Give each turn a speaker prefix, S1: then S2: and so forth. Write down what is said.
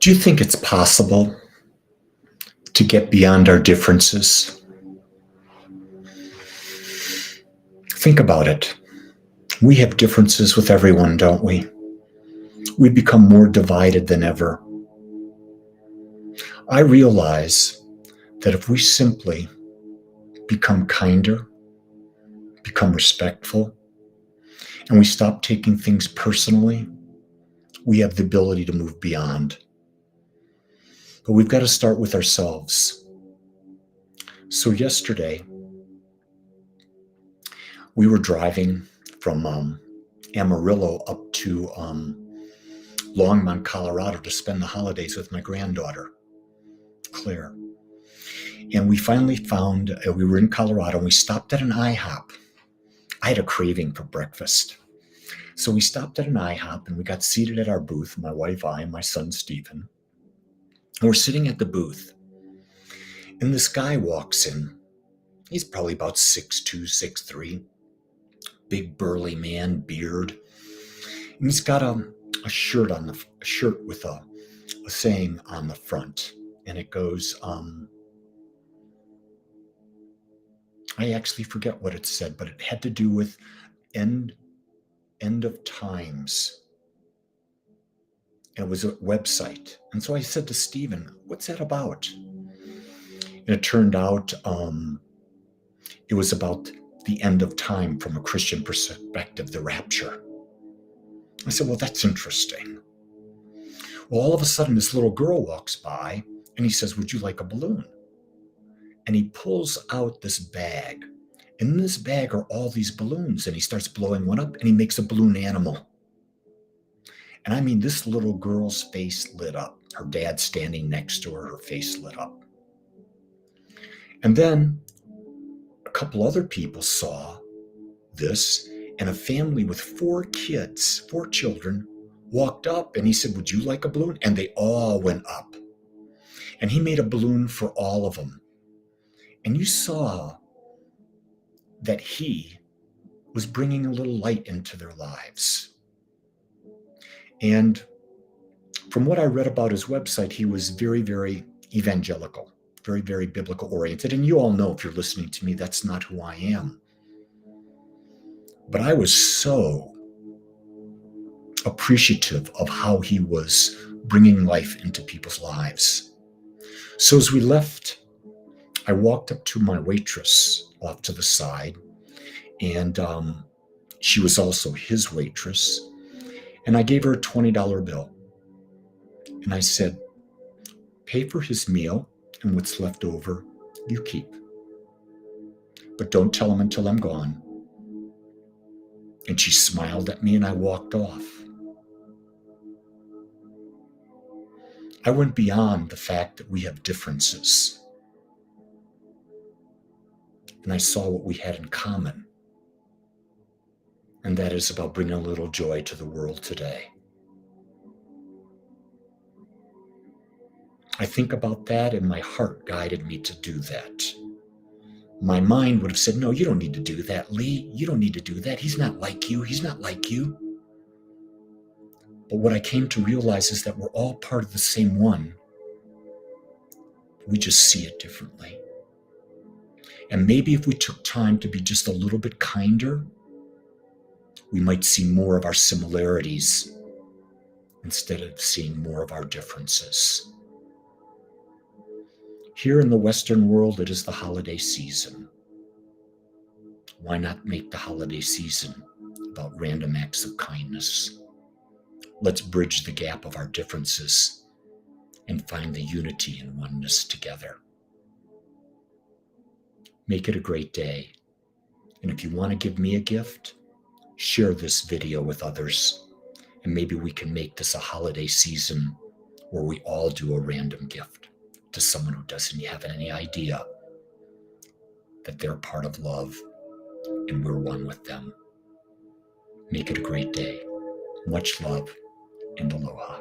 S1: Do you think it's possible to get beyond our differences? Think about it. We have differences with everyone, don't we? We become more divided than ever. I realize that if we simply become kinder, become respectful, and we stop taking things personally, we have the ability to move beyond. But we've got to start with ourselves. So yesterday, we were driving from Amarillo up to Longmont, Colorado to spend the holidays with my granddaughter, Claire. And we finally found, we were in Colorado and we stopped at an IHOP. I had a craving for breakfast. So we stopped at an IHOP and we got seated at our booth, my wife, I, and my son, Stephen. And we're sitting at the booth. And this guy walks in. He's probably about 6'2", 6'3", big burly man, beard. And he's got a shirt on a shirt with a saying on the front. And it goes, I actually forget what it said, but it had to do with end of times. And it was a website. And so I said to Stephen, what's that about? And it turned out it was about the end of time from a Christian perspective, the rapture. I said, well, that's interesting. Well, all of a sudden, this little girl walks by and he says, would you like a balloon? And he pulls out this bag. And in this bag are all these balloons. And he starts blowing one up and he makes a balloon animal. And I mean, this little girl's face lit up. Her dad standing next to her, her face lit up. And then a couple other people saw this, and a family with 4 children, walked up and he said, would you like a balloon? And they all went up. And he made a balloon for all of them. And you saw that he was bringing a little light into their lives. And from what I read about his website, he was very, very evangelical, very, very biblical oriented. And you all know, if you're listening to me, that's not who I am. But I was so appreciative of how he was bringing life into people's lives. So as we left, I walked up to my waitress off to the side, and she was also his waitress. And I gave her a $20 bill. And I said, pay for his meal, and what's left over, you keep. But don't tell him until I'm gone. And she smiled at me and I walked off. I went beyond the fact that we have differences. And I saw what we had in common. And that is about bringing a little joy to the world today. I think about that and my heart guided me to do that. My mind would have said, no, you don't need to do that, Lee. You don't need to do that. He's not like you. He's not like you. But what I came to realize is that we're all part of the same one. We just see it differently. And maybe if we took time to be just a little bit kinder, we might see more of our similarities instead of seeing more of our differences. Here in the Western world, it is the holiday season. Why not make the holiday season about random acts of kindness? Let's bridge the gap of our differences and find the unity and oneness together. Make it a great day. And if you want to give me a gift, share this video with others. And maybe we can make this a holiday season where we all do a random gift to someone who doesn't have any idea that they're part of love and we're one with them. Make it a great day. Much love and aloha.